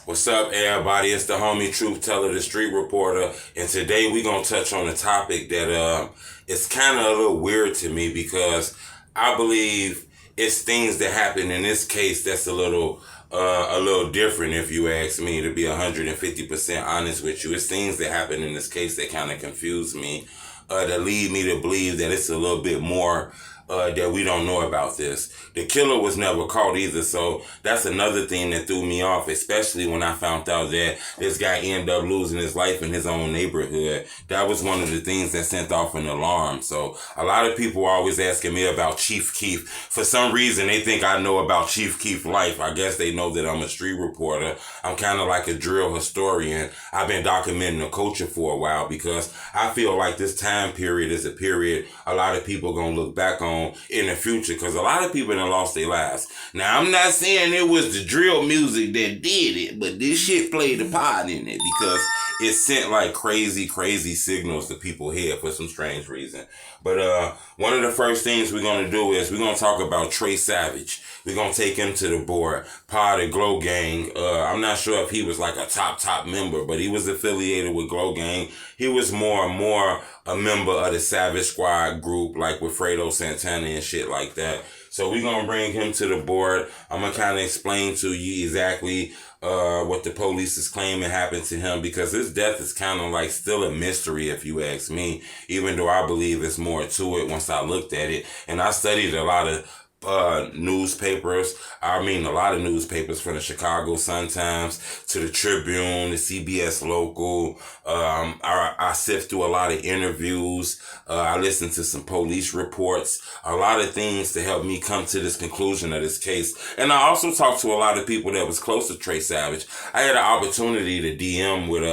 What's up, everybody? It's the homie Truth Teller, the Street Reporter, and today we gonna touch on a topic that it's kind of a little weird to me because I believe it's things that happen in this case that's a little different, if you ask me, to be 150% honest with you. It's things that happen in this case that kind of confuse me, that lead me to believe that it's a little bit more that we don't know about this. The killer was never caught either, so that's another thing that threw me off, especially when I found out that this guy ended up losing his life in his own neighborhood. That was one of the things that sent off an alarm. So a lot of people are always asking me about Chief Keef. For some reason, they think I know about Chief Keef's life. I guess they know that I'm a street reporter. I'm kind of like a drill historian. I've been documenting the culture for a while because I feel like this time period is a period a lot of people gonna look back on in the future, because a lot of people done lost their lives. Now, I'm not saying it was the drill music that did it, but this shit played a part in it because it sent like crazy signals to people's head for some strange reason. But one of the first things we're going to do is we're going to talk about Trey Savage. We're going to take him to the board, part of Glow Gang. I'm not sure if he was like a top member, but he was affiliated with Glow Gang. He was more and more a member of the Savage Squad group, like with Fredo Santana and shit like that. So we're going to bring him to the board. I'm going to kind of explain to you exactly what the police is claiming happened to him, because his death is kind of like still a mystery, if you ask me, even though I believe there's more to it once I looked at it. And I studied a lot of newspapers. I mean, a lot of newspapers, from the Chicago Sun-Times to the Tribune, the CBS Local. I sift through a lot of interviews. I listened to some police reports, a lot of things to help me come to this conclusion of this case. And I also talked to a lot of people that was close to Trey Savage. I had an opportunity to DM with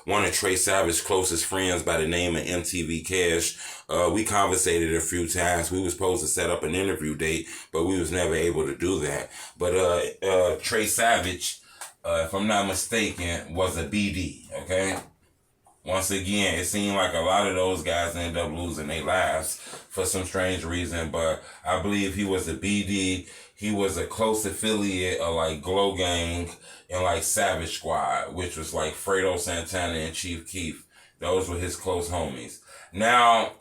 one of Trey Savage's closest friends by the name of MTV Cash. We conversated a few times. We were supposed to set up an interview date, but we was never able to do that. But Trey Savage, if I'm not mistaken, was a BD, okay? Once again, it seemed like a lot of those guys ended up losing their lives for some strange reason, but I believe he was a BD. He was a close affiliate of like Glow Gang and like Savage Squad, which was like Fredo Santana and Chief Keef. Those were his close homies. Now,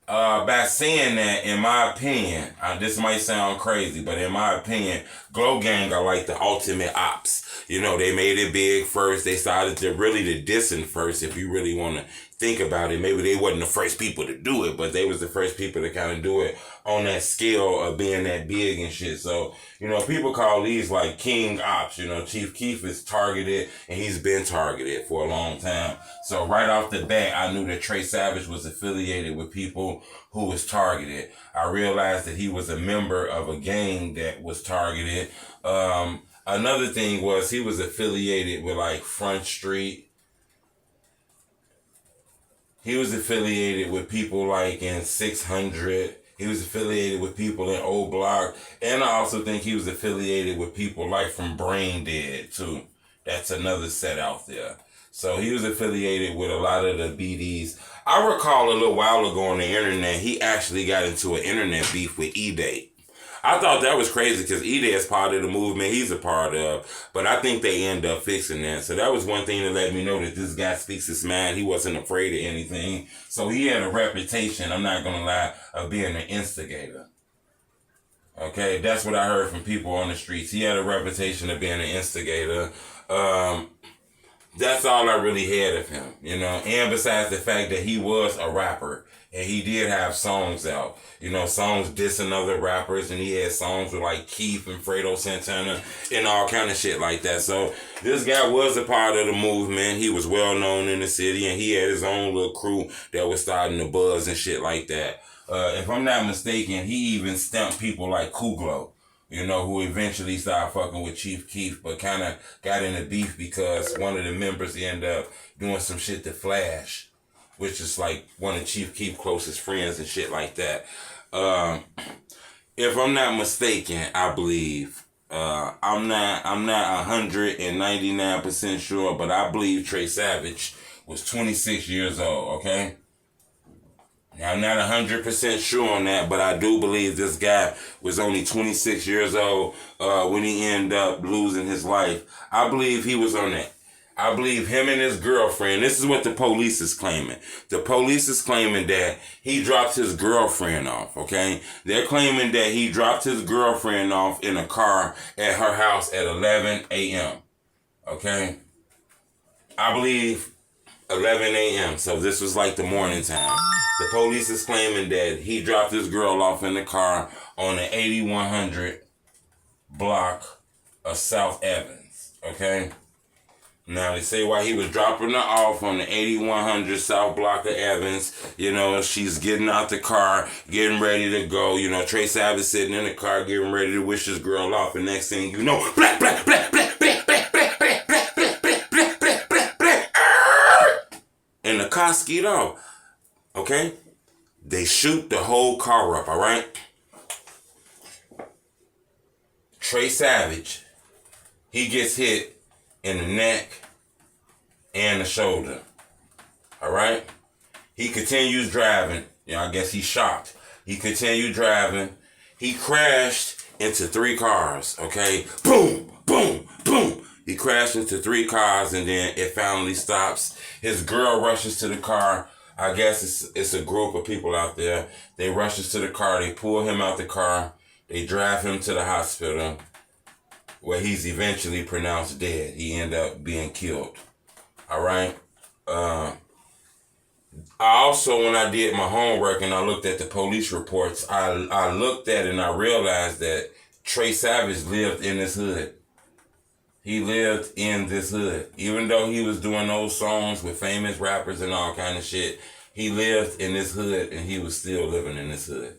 by saying that, in my opinion, this might sound crazy, but in my opinion, Glow Gang are like the ultimate ops. You know, they made it big first. They started to really dissing first, if you really want to think about it. Maybe they wasn't the first people to do it, but they was the first people to kind of do it on that scale of being that big and shit. So, you know, people call these like king ops. You know, Chief Keef is targeted, and he's been targeted for a long time. So right off the bat, I knew that Trey Savage was affiliated with people who was targeted. I realized that he was a member of a gang that was targeted. Another thing was he was affiliated with like Front Street. He was affiliated with people like in 600. He was affiliated with people in Old Block. And I also think he was affiliated with people like from Brain Dead too. That's another set out there. So he was affiliated with a lot of the BDs. I recall a little while ago on the internet, he actually got into an internet beef with E-Day. I thought that was crazy because E-Day is part of the movement he's a part of, but I think they end up fixing that. So that was one thing that let me know that this guy speaks his mind. He wasn't afraid of anything. So he had a reputation, I'm not going to lie, of being an instigator. Okay, that's what I heard from people on the streets. He had a reputation of being an instigator. That's all I really had of him, you know. And besides the fact that he was a rapper, and he did have songs out, you know, songs dissing other rappers, and he had songs with like Keith and Fredo Santana and all kind of shit like that. So this guy was a part of the movement. He was well known in the city, and he had his own little crew that was starting to buzz and shit like that. If I'm not mistaken, he even stumped people like Kuglo, you know, who eventually started fucking with Chief Keef, but kind of got in a beef because one of the members ended up doing some shit to Flash, which is like one of Chief Keef's closest friends and shit like that. If I'm not mistaken, I believe, I'm not 199% sure, but I believe Trey Savage was 26 years old, okay? Now, I'm not 100% sure on that, but I do believe this guy was only 26 years old when he ended up losing his life. I believe he was on that. I believe him and his girlfriend, this is what the police is claiming. The police is claiming that he dropped his girlfriend off, okay? They're claiming that he dropped his girlfriend off in a car at her house at 11 a.m., okay? I believe 11 a.m., so this was like the morning time. The police is claiming that he dropped his girl off in the car on the 8100 block of South Evans, okay? Now, they say while he was dropping her off on the 8100 South block of Evans, you know, she's getting out the car, getting ready to go. You know, Trey Savage sitting in the car, getting ready to wish his girl off. And next thing you know, black, black, black, black, black, black, black, black, black, black, black, black, black, black, black, and the car skied off. Okay? They shoot the whole car up, all right? Trey Savage, he gets hit in the neck and the shoulder. All right? He continues driving. You know, I guess he's shocked. He continued driving. He crashed into 3 cars. Okay? Boom, boom, boom. He crashed into 3 cars and then it finally stops. His girl rushes to the car. I guess it's a group of people out there. They rushes to the car. They pull him out the car. They drive him to the hospital, where he's eventually pronounced dead. He ended up being killed. All right? I also, when I did my homework and I looked at the police reports, I looked at it and I realized that Trey Savage lived in this hood. He lived in this hood. Even though he was doing those songs with famous rappers and all kind of shit, he lived in this hood and he was still living in this hood.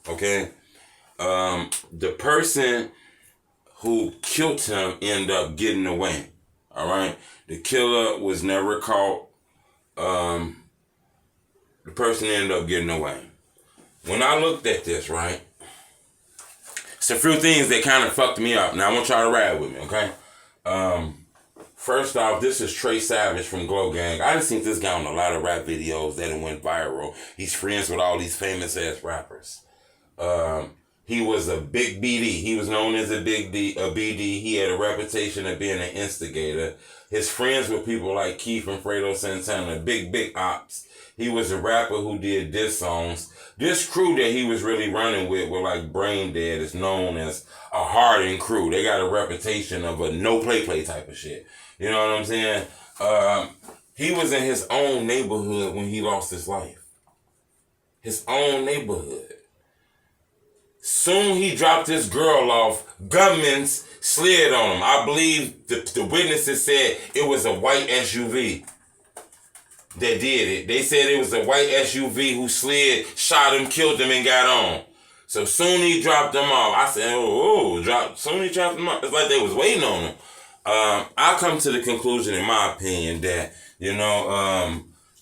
Okay? The person who killed him ended up getting away. All right? The killer was never caught. The person ended up getting away. When I looked at this, right, it's a few things that kind of fucked me up. Now, I want y'all to ride with me, okay? First off, this is Trey Savage from Glow Gang. I done seen this guy on a lot of rap videos that went viral. He's friends with all these famous ass rappers. He was a big BD. He was known as a BD. He had a reputation of being an instigator. His friends were people like Keith and Fredo Santana, big ops. He was a rapper who did diss songs. This crew that he was really running with were like Brain Dead. It's known as a hardened crew. They got a reputation of a no play type of shit. You know what I'm saying? He was in his own neighborhood when he lost his life. His own neighborhood. Soon he dropped his girl off. Gunmen slid on him. I believe the witnesses said it was a white SUV that did it. They said it was a white SUV who slid, shot him, killed him, and got on. So soon he dropped them off. I said, soon he dropped them off. It's like they was waiting on him. I come to the conclusion, in my opinion, that,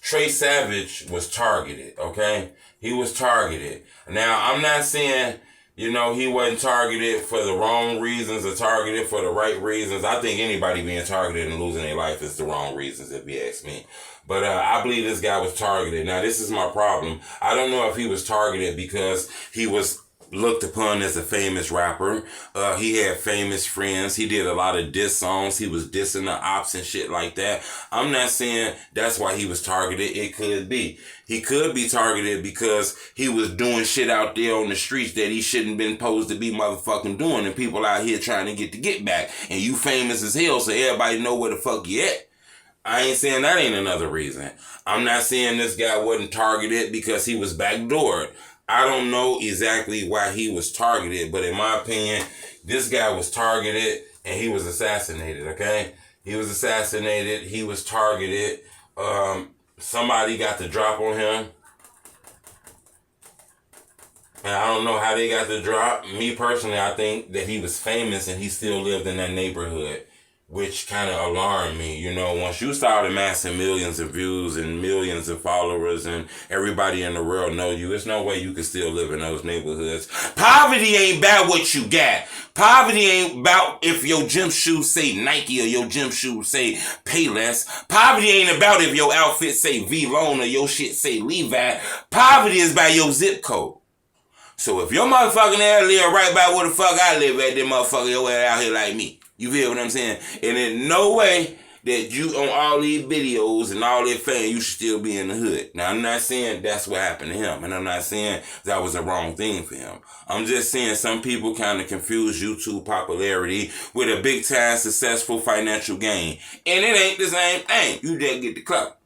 Trey Savage was targeted, okay? He was targeted. Now, I'm not saying, he wasn't targeted for the wrong reasons or targeted for the right reasons. I think anybody being targeted and losing their life is the wrong reasons, if you ask me. But I believe this guy was targeted. Now, this is my problem. I don't know if he was targeted because he was looked upon as a famous rapper. He had famous friends. He did a lot of diss songs. He was dissing the ops and shit like that. I'm not saying that's why he was targeted. It could be. He could be targeted because he was doing shit out there on the streets that he shouldn't been supposed to be motherfucking doing, and people out here trying to get back. And you famous as hell, so everybody know where the fuck you at. I ain't saying that ain't another reason. I'm not saying this guy wasn't targeted because he was backdoored. I don't know exactly why he was targeted, but in my opinion, this guy was targeted and he was assassinated, okay? He was assassinated. He was targeted. Somebody got the drop on him. And I don't know how they got the drop. Me personally, I think that he was famous and he still lived in that neighborhood which kind of alarmed me. You know, once you start amassing millions of views and millions of followers and everybody in the world know you, there's no way you can still live in those neighborhoods. Poverty ain't about what you got. Poverty ain't about if your gym shoes say Nike or your gym shoes say Payless. Poverty ain't about if your outfit say V-Lone or your shit say Levi. Poverty is by your zip code. So if your motherfucking ass live right by where the fuck I live at, then motherfucker your ass out here like me. You feel what I'm saying? And in no way that you on all these videos and all that fame, you should still be in the hood. Now, I'm not saying that's what happened to him. And I'm not saying that was the wrong thing for him. I'm just saying some people kind of confuse YouTube popularity with a big time successful financial gain. And it ain't the same thing. You just get the clout.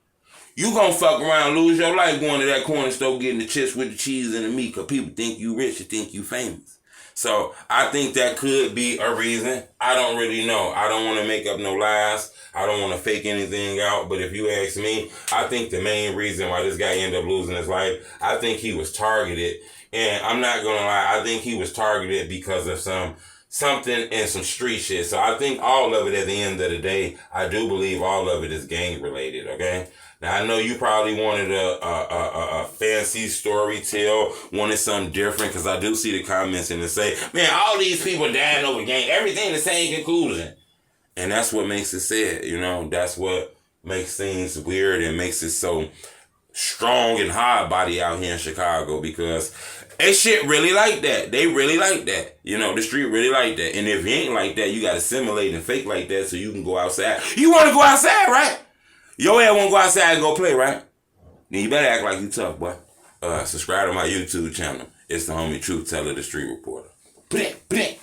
You gonna fuck around, lose your life going to that corner store getting the chips with the cheese and the meat because people think you rich and think you famous. So I think that could be a reason. I don't really know. I don't want to make up no lies. I don't want to fake anything out. But if you ask me, I think the main reason why this guy ended up losing his life, I think he was targeted. And I'm not going to lie, I think he was targeted because of something and some street shit. So I think all of it at the end of the day, I do believe all of it is gang related, okay? Now, I know you probably wanted a fancy story tale, wanted something different, because I do see the comments and they say, man, all these people dying over gang, everything the same conclusion. And that's what makes it sad, you know? That's what makes things weird and makes it so strong and hard body out here in Chicago, because that shit really like that. They really like that. You know, the street really like that. And if you ain't like that, you got to simulate and fake like that so you can go outside. You want to go outside, right? Your ass won't go outside and go play, right? Then you better act like you tough, boy. Subscribe to my YouTube channel. It's the homie Truth Teller, the Street Reporter. Bleh, bleh.